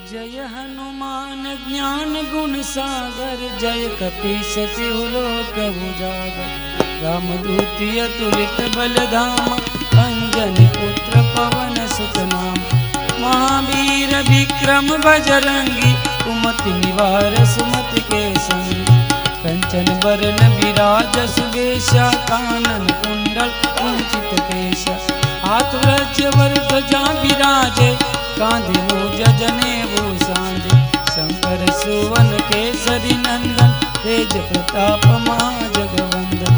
जय हनुमान ज्ञान गुण सागर, जय कपीस तिहु लोक उजागर। रामदूत अतुलित बलधाम, अंजनी पुत्र पवन सुत नाम। महावीर विक्रम बजरंगी, कुमति निवार सुमति के संगी। कंचन बरन विराज सुबेशा, कानन कुंडल कुंचित केशा। हाथ वज्र ध्वजा विराजे, कांधे मूज जनेऊ सांझे। शंकर सुवन केसरी नंदन, तेज प्रताप महाजगवंदन।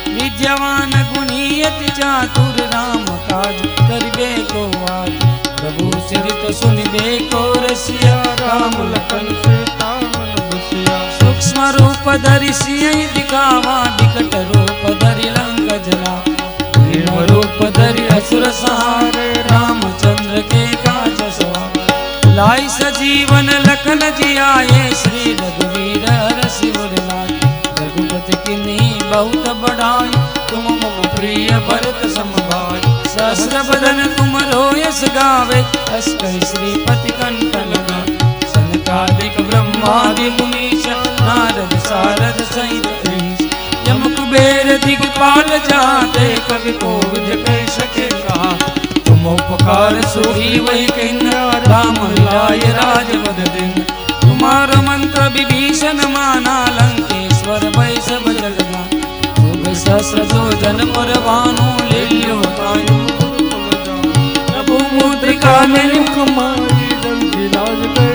विद्यावान गुणी अति चातुर, राम काज करिबे को आतुर। प्रभु चरित सुनिबे को रसिया, राम लखन सीता मन बसिया। सूक्ष्म रूप धरि सियहि दिखावा, विकट रूप धरि लंक जलावा। भीम रूप धरि असुर संहारे, रामचंद्र के काज सवारे। लाई सजीवन लखन जियाए, श्री रघुवीर हरषि उर लाए। रघुपति कीन्ही बहुत बड़ाई, तुम मम प्रिय भरत सम भाई। सहस्र बदन तुम रोयस गावे, अस कहि श्रीपति कंठ लगावे। सनकादिक ब्रह्मादि मुनीश, नारद सारद सहित अहीस। यम कुबेर दिगपाल जाते, कवि कोविद कह सके कहा। तुम उपकार सुही वही कहना, राम मिलाय राजपद दिन। तुम्हारा मंत्र विभीषण माना, लंकेश्वर भय सब जग जाना। युग सहस्र जोजन पर भानु, लील्यो तायु प्रभु मुद्रिका मेलि मुख माहि। जल्दी लाज गए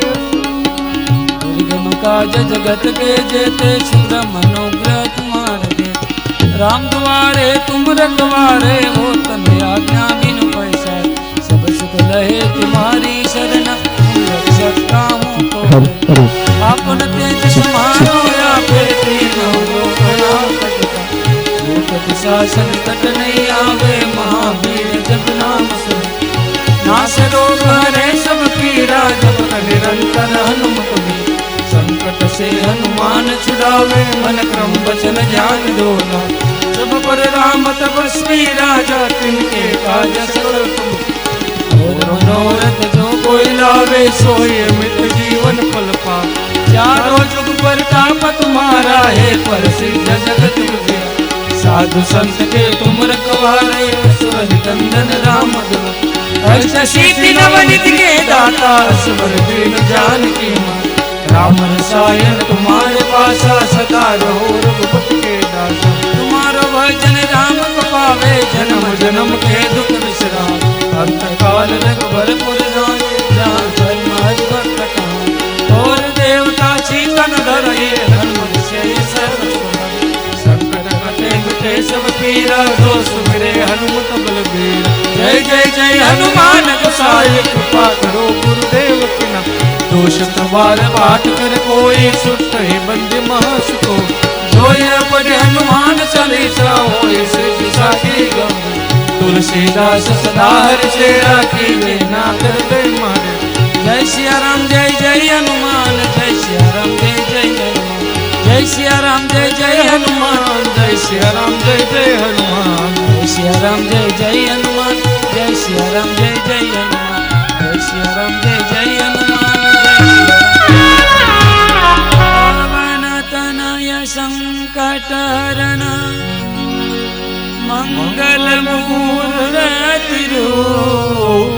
दुर्गम काज जगत के जेते, सुंदर मनोग्रह तुम्हारे देते। राम द्वारे तुम रखवारे, हो तन आज्ञा बिनु पैसारे। सब सुख लहे तुम्हारी शरण, तुम रक्षक कामों को। आपन तेज समारो या फिर तीनों लोक राखता। लोक शासन कट नहीं आवे, महावीर जब नाम सुने। नाश रोग हरे सब पीरा, जब निरंतर हनुमत बीरा। संकट से हनुमान छुड़ावे, मन क्रम वचन ध्यान दोना। सब पर राम तपस्वी राजा, तिनके काज सकल तुम। और मनोरथ जो कोई लावे, सोई अमित जीवन फल पावे। चारों जुग परताप तुम्हारा है, प्रसिद्ध जगत उजियारा। साधु संत के तुम रखवारे, असुर निकंदन राम दूत। अष्ट सिद्धि नवनिधि के दाता, असवर दीन जानकी माता। राम रसायन तुम्हारे पासा, सदा रहो रघुपति के दासा। तुम्हारो भजन राम को पावे, जन्म जन्म के दुख बिसरावे। अंत काल रघुबर पुर जाए, जहाँ धर्म हरि भक्त कहाए। और देवता चीतन धरए, हनुमत से सर्व सुनाए। संकट कटे मिटे सब पीरा, दोष मिरे हनुमत बलबीरा। जय जय जय हनुमान गोसाई, कृपा करो गुरुदेव की नाम। दोष सवार पाठ कर कोई, सुत ही बंदे महासुको। जोया पढ़े हनुमान चालीसा, होए सिद्धि साखी गौरी। तुलसीदास सदा हरिषे राखी, वे ना कर दे मारे। जय सिया राम जय जय हनुमान, जय सिया राम जय जय हनुमान। जय सिया राम जय जय हनुमान, जय सिया राम जय जय हनुमान। जय सिया राम जय जय हनुमान, जय सिया राम जय जय हनुमान। जय सिया राम जय जय हनुमान। पवन तनय संकट हरण, मंगल मूर्ति रूप।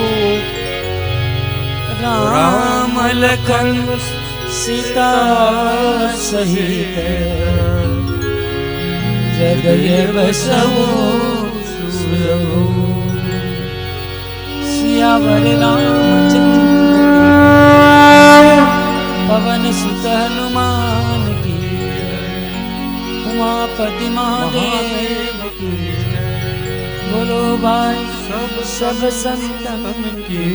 राम लखन सीता सहित, हृदय बसहु सुरभूप। सियावर रामचंद्र पवन सुत हनुमान की। उमापति महादेव की। बोलो भाई सब संतन की।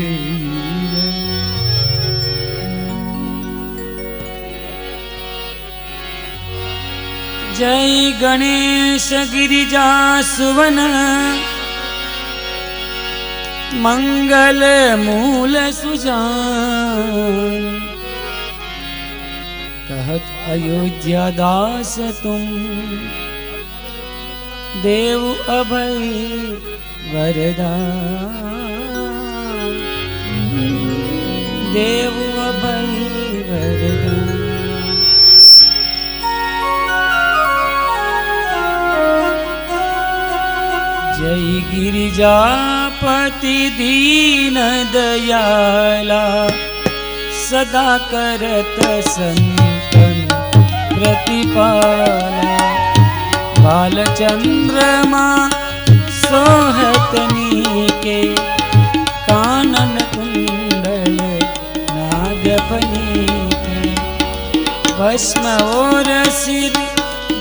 जय गणेश गिरिजा सुवन, मंगल मूल सुजान। कहत अयोध्या दास तुम, देव अभय वरदान। देव भई वरदान। जय गिरिजापति दीन दयाला, सदा करत संतन प्रतिपाला। बालचंद्रमा सोहत नीके, कानन कुंडल नागफनीके। भस्म और सिर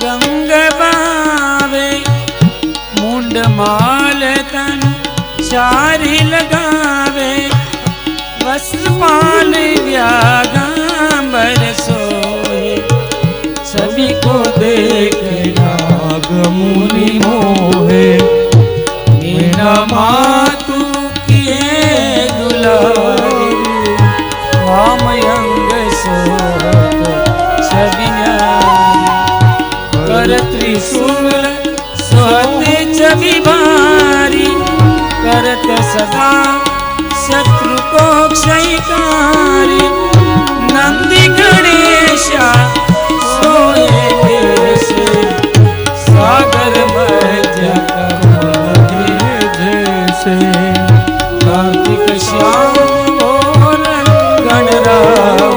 गंग बावे, मुंड माल तन चारि लगावे। वस्त्रपाल व्यागांबर सोए, सभी को देख नाग मुनि मोहे। मेरा मातु किए दुलारी, वाम अंग सोहत छवि न्यारी। कर त्रिशूल सोहत छवि भारी, करत सदा शत्रु को क्षयकारी। नंदी गणेशा सोए जैसे, सागर मध्य जैसे। कार्तिक श्याम और गणराव,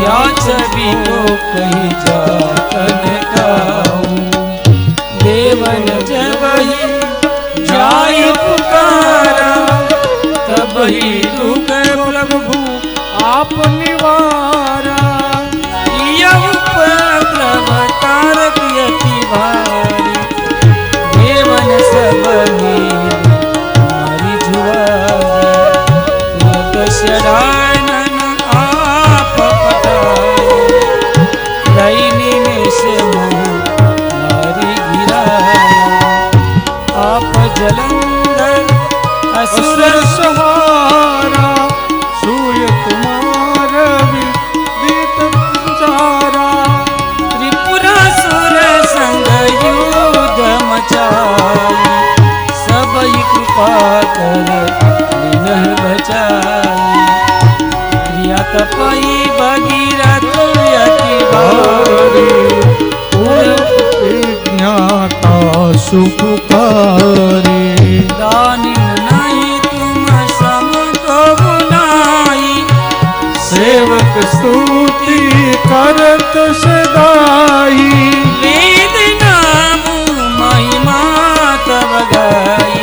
या छवि को कही जातन काऊ। देवन जब ही जाय पुकारा, तब ही दुख प्रभु आप निवारा। यह उपद्रव कारक यति भारी, देवन सब हमारी जुआरी। तुरत शरानन आप पधारे, दैनी में से मारी गिराया। आप जलंधर असुर सहारा, सूय कुमार विदित पुजारा। त्रिपुरासुर संग युद्ध मचाई, सबई कृपा कर दीन बचाई। क्रिया तपई भगीरथ यति भारी, ज्ञाता सुखकारी। दानिन नहीं तुम सम को बुलाई, सेवक स्तुति करत सदाई। वेद नाम महिमा तब गाई,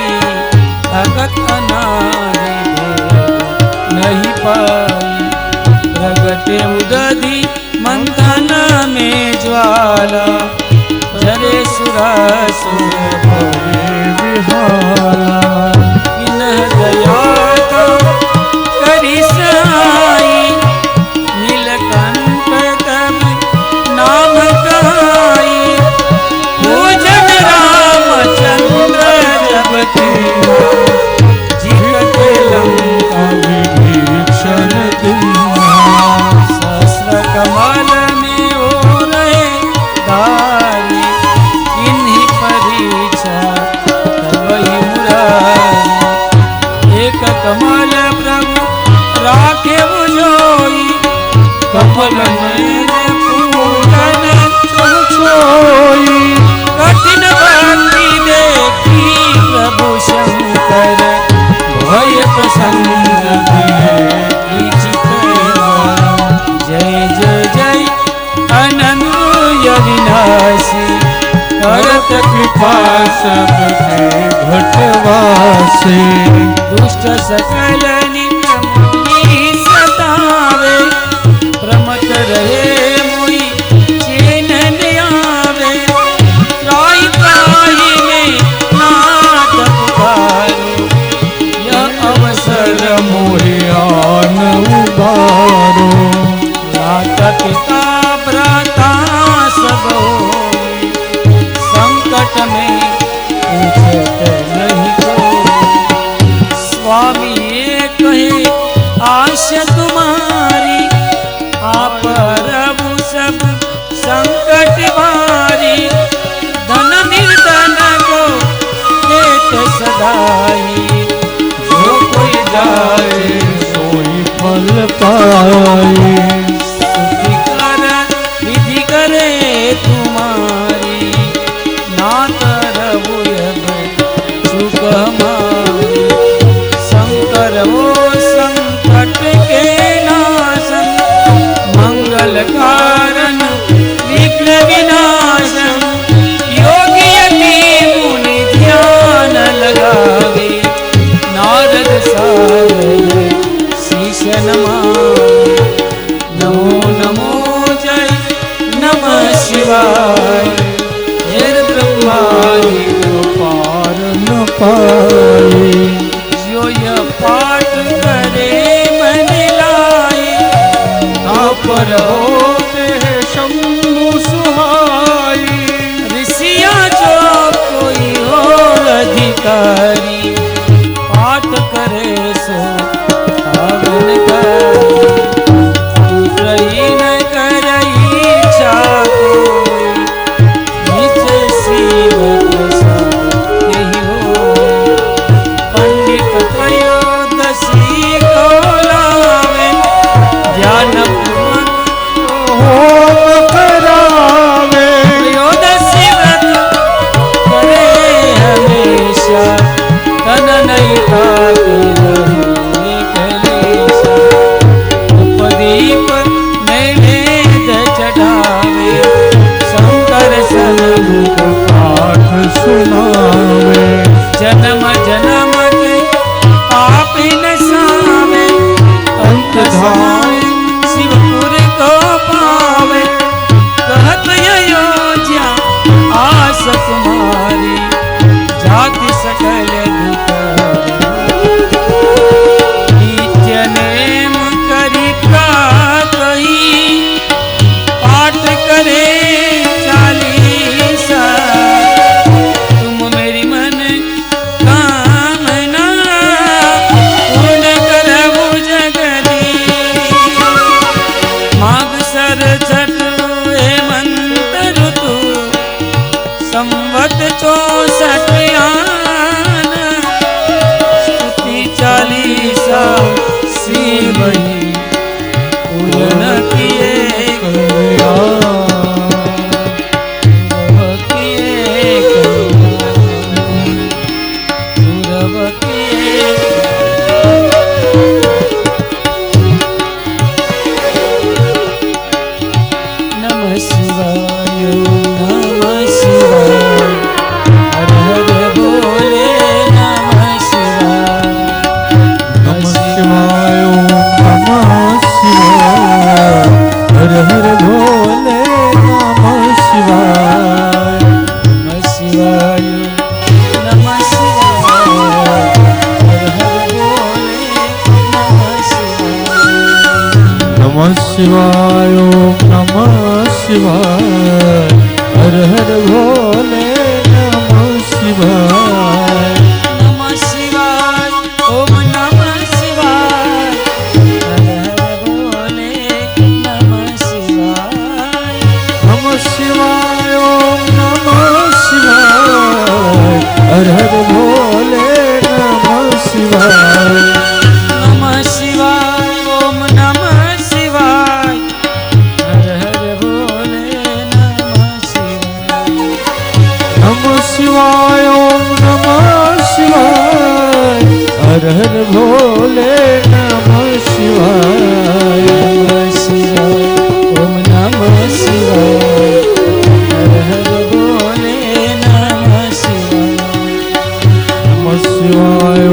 भगत अनादि भेद नहीं पाई। प्रगटे उदधि मंथन में ज्वाला, जरे सुरासुर भवे विहाला। इन्ह दया का करि सहाई, नीलकंठ तब नाम कहाई। पूजन रामचंद्र जब कीना, जीत लंका विभीषण दीना। सहस्र कमल में हो रहे धारी, इन्हीं परीक्षा तबहि मुरारी। एक कमल प्रभु राखे बुझोई, कमल नयन पूजन सोई। कठिन भक्ति देखी प्रभु शंकर, भय प्रसन्न जय जय जय अनंत अविनाशी। करत कृपा सबके घटवासे। दुष्ट सकल नित्य मुनि सतावे, प्रमत रहे मुई चैन आवे। त्राहि त्राहि में नाथ पुकारो, यह अवसर मोहियान उबारो। माता पिता भ्राता सब होई, संकट में पूछत नहीं कोई। स्वामी ये कहे आश तुम्हारी, आप प्रभु सब संकट भारी। धन निर्धन को देत सदाई, जो कोई जाए सोई फल फल पाए। स्तुति कर विधि करे तुम्हारी, ना तरहु अब चूक हमारी। शंकर हो संकट के नाशन, मंगल कारण विघ्न विनाशन। योगी यति मुनि ध्यान लगावे, नारद सारद शीश नमावे। नमो नमो जय नमः शिवाय, हे ब्रह्मादि पार न पाए। जो यह पाठ करे मन लाए, तापर होते हैं शंभु सुहाई। ऋषिया जो कोई हो अधिकारी, पाठ करे सो पावन करे। दूसरी न करई इच्छा कोई, निज शिव प्रसाद यही होय। पंडित त्रयोदशी को लावे, ध्यान पूर्वक होम करावे। त्रयोदशी व्रत करे हमेशा, तन नहीं ठाके रहे कलेशा। उपदीप नैवेद्य चढ़ावे, शंकर सन्मुख पाठ सुनावे। जन्म जन्म के पाप नसावे। अंत धाम शिवपुर को पावे, कहत अयोध्या आस तुम्हारी। जाति सकल नित्य नेम करी का कही, पाठ करे चालीसा। तुम मेरी मन कामना पूर्ण करहु जगदीश। माघ सर छठ हेमंत ऋतु, संवत 64 आना। स्तुति चालीसा शिव ही पूर्ण किए नमः शिवाय नमः शिवाय, हर हर बोले नमः शिवाय। नमः शिवाय नमः शिवाय, हर हर भोले नमः शिवाय। नमः शिवाय नमः शिवाय, हर हर बोले नमः शिवाय। नमः शिवाय नमः शिवाय, हर हर भोले नमः शिवाय। नमः शिवाय ओम नमः शिवाय, हर हर बोले नमः शिवाय। नमः शिवाय नमः शिवाय, हर हर भोले नमः शिवाय। नमः शिवाय ओम नमः शिवाय, हर हर बोले नमः शिवाय। नमः शिवाय नमः शिवाय, हर हर भोले नमः शिवाय। नमः शिवाय ओम नमः शिवाय, हर हर बोले नमः शिवाय। नमः शिवाय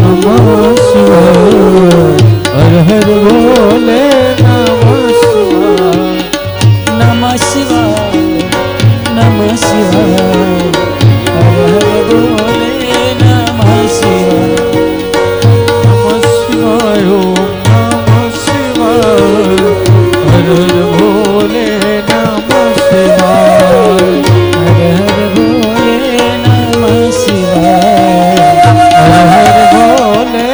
नमः शिवाय, हर हर भोले नमः शिवाय। नमः शिवाय नमः शिवाय, हर हर बोले नमः शिवाय। नमः शिवाय नमः शिवाय, हर हर भोले नमः शिवाय। हर हर बोले नमः शिवाय, हर हर भोले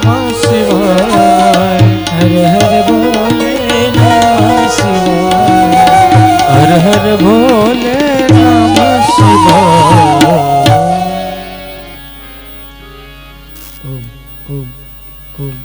नमः शिवाय। हर हर बोले नमः शिवाय। हर हर भोले नमः शिवाय। ओम ओम ओम।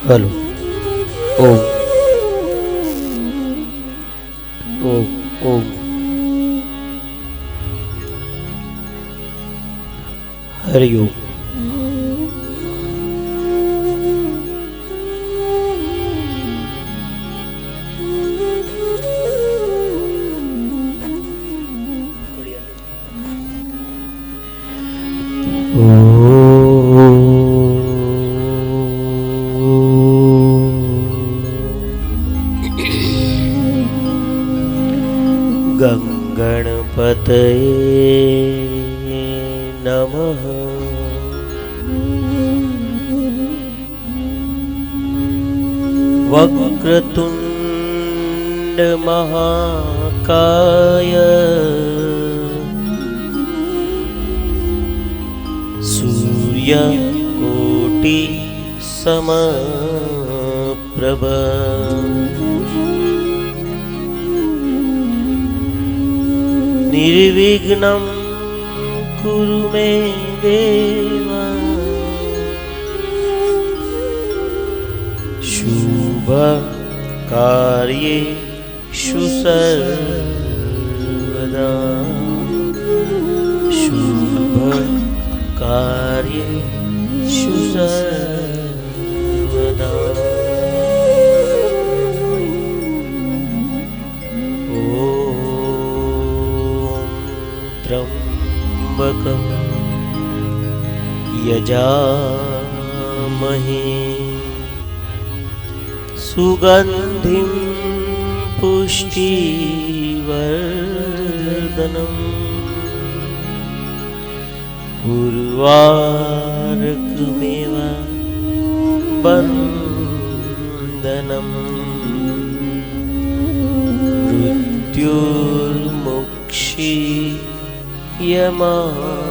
हेलो। ओम ओम ओम। हरि ओम। गणपतये नमः। वक्रतुंड महाकाय सूर्यकोटि समप्रभ निर्विघ्नं कुरु मे देव। शुभ कार्येषु सर्वदा। शुभ कार्येषु सर्वदा। त्र्यंबकं यजामहे सुगंधिं पुष्टिवर्धनम्। उर्वारुकमेव बन्धनम्। मृत्युर्मुक्षी यमामृतम्।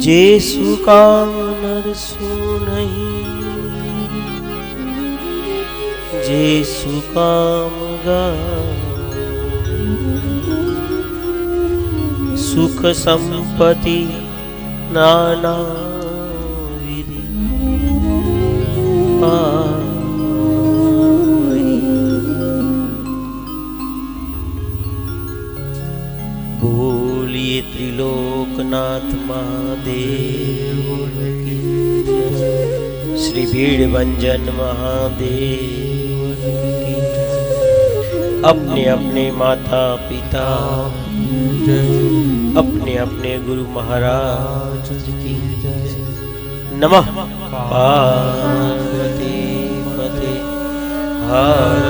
जेसु काम नरसु नहीं, जेसु काम सुख संपत्ति नाना विधि बोलिए त्रिलोकनाथ महादेव की जय। श्री भीड़ भंजन महादेव की जय। अपने अपने माता पिता, अपने अपने गुरु महाराज की जय। नमः पार्वती पते हर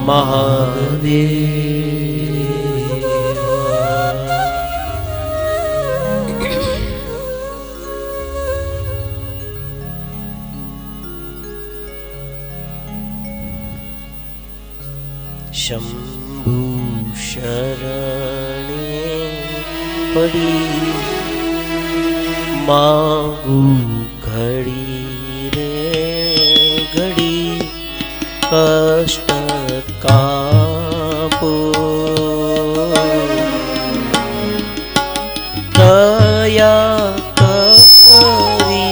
महादेव। शंभु शरणे पड़ी मांगू घड़ी रे घड़ी कष्ट कापो। दया करी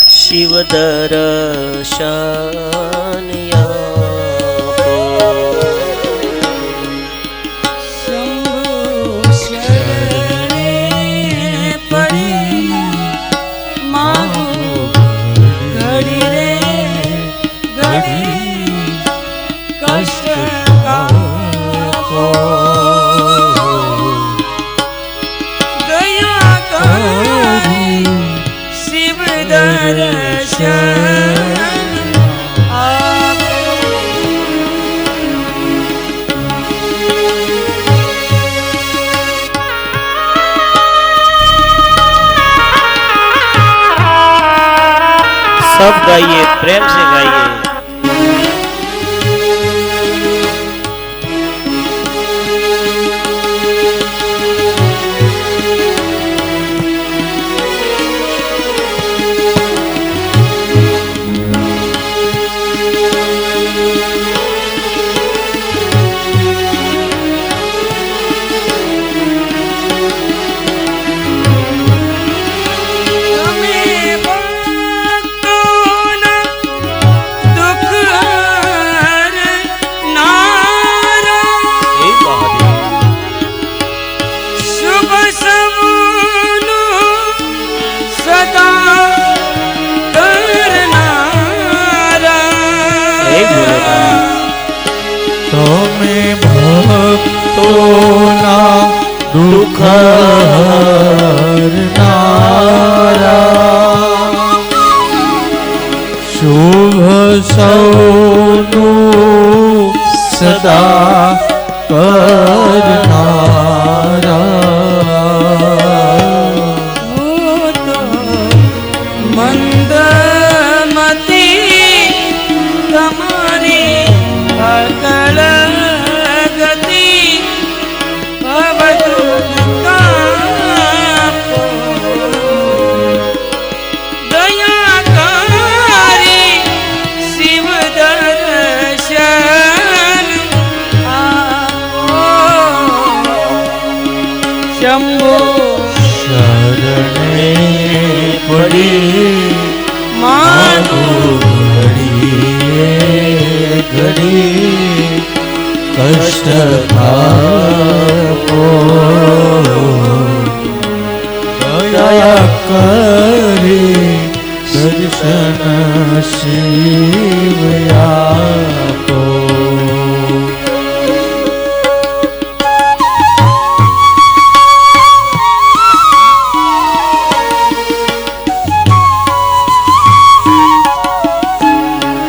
शिव दर्शन आपो। शंभु शरणे पड़ी मांगू घड़ी रे घड़ी कष्ट कापो। दया करी शिव दर्शन आपो। सब गाइए, प्रेम से गाइए। દુઃખ હરનારા શુભ સૌનું સદા કરનારા શંભો શરણે પડી માનું ઘડીએ ઘડી કષ્ટ આપો દયા કરી દર્શન શિવ આપો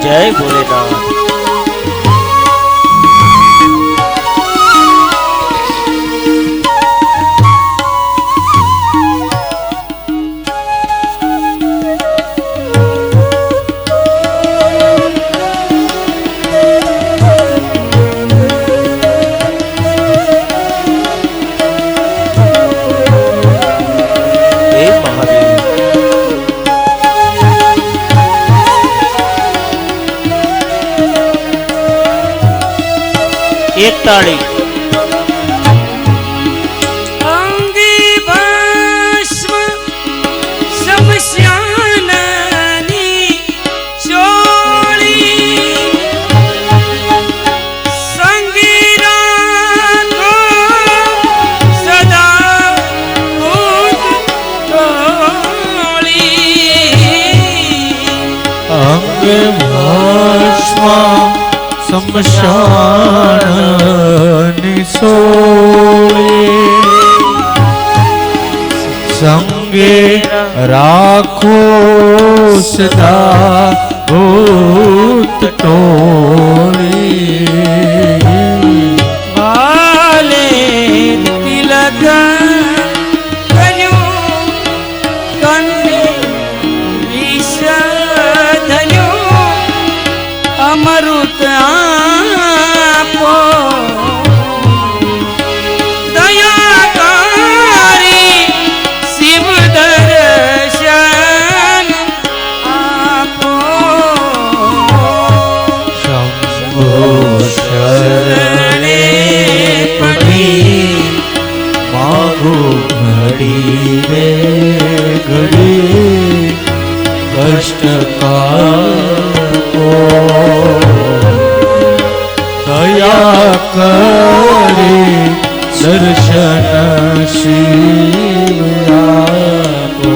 જય ભોલેનાથ. હે મહાદેવ. એક તાળી. અંગી ભસ્મ સમશ્યાનની ચોળી સંગી રાખો સદા ભૂત ટોળી અંગે ભસ્મ શમશાન સોળે સંગે રાખો સદા ભૂત ટોળી ભાલે તિલક કર્યું કંઠે વિષ ધર્યું અમૃત આપો દયાકારી શિવ દર્શન આપો શંભો શરણે પડી માગો ઘડી રે ઘડી કષ્ટ કાપો દયા કરી દર્શન શિવ આપો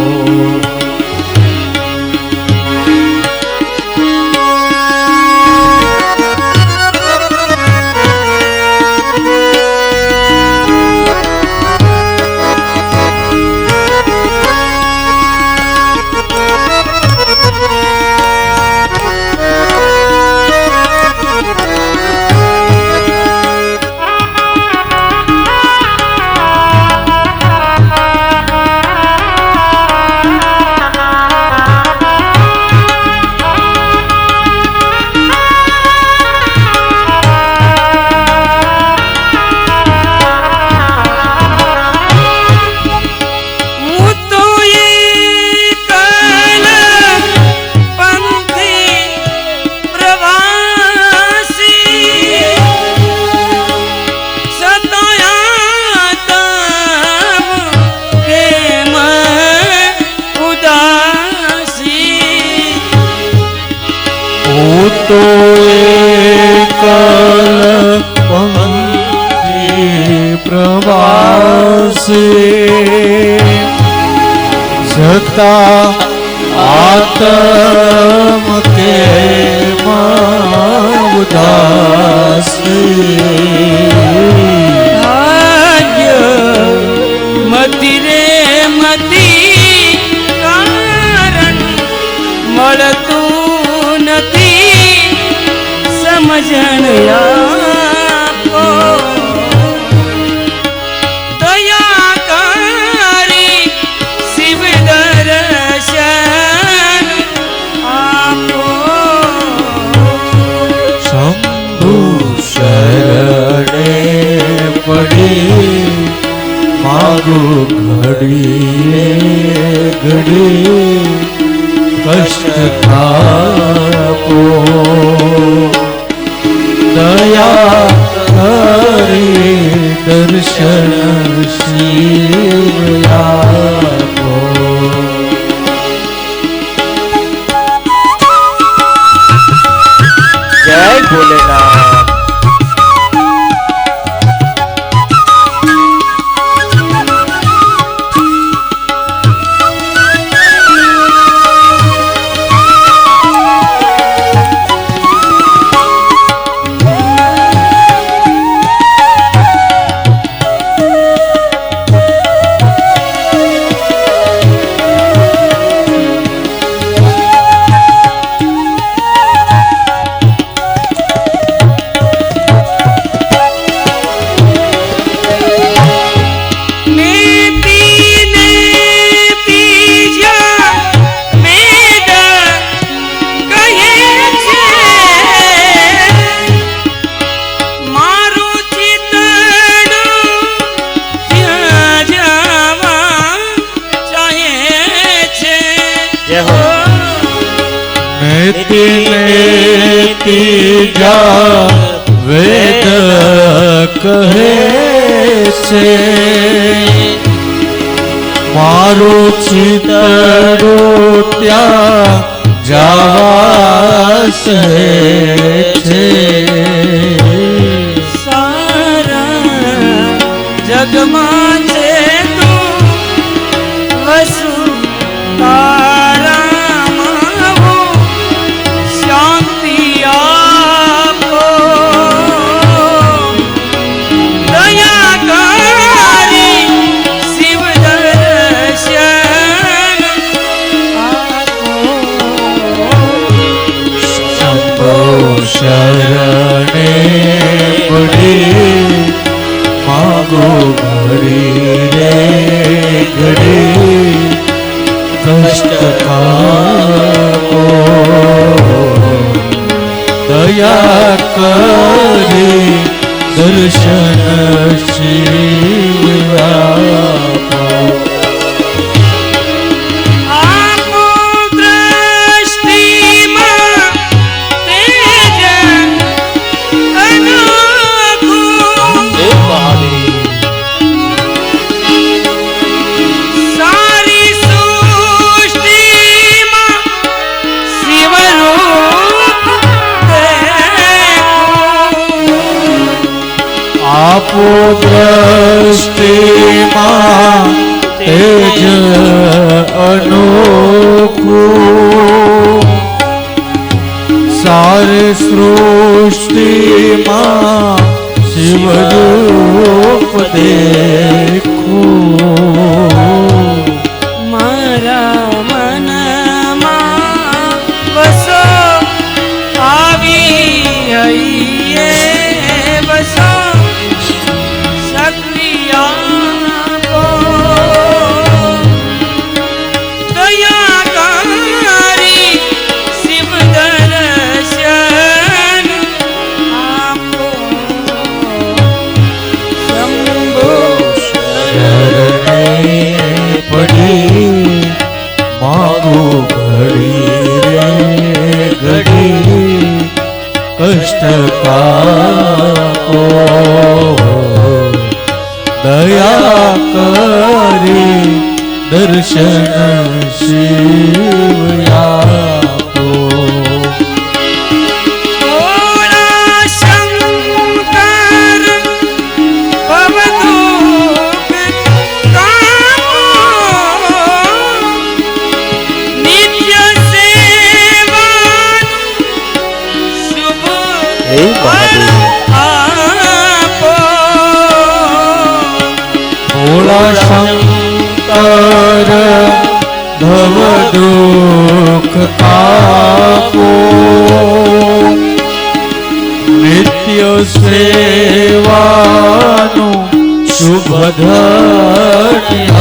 તો એકલ પંથી પ્રવાસી છતાં આત્મ કે ઉદાસી ભાગ્ય દર્શન આપો દયા કરી શિવ દર્શન આપો શંભુ શરણે પડી માગો ઘડીએ ઘડી કષ્ટ આપો દયા કરી દર્શન શિવ આપો જય ભોલેનાથ. જા વેદ કહે છે મારું ચિતડું ત્યાં જવાશે છે સારા જગમાં છે તું વસુ શરણે પડી માગો ઘડી રે ઘડી કષ્ટ કાપો દયા કરી દર્શન શિવ આપો આપો દ્રષ્ટિમાં તેજ અનોખું સારી સૃષ્ટિમાં શિવરૂપ દેખું મારા મનમાં વસો આવી હૈયે વસો કષ્ટ કાપો દયા કરી દર્શન શિવ આપો ભોળા શંકર ભવ દુઃખ કાપો નિત્ય સેવાનું શુભ ધન્ય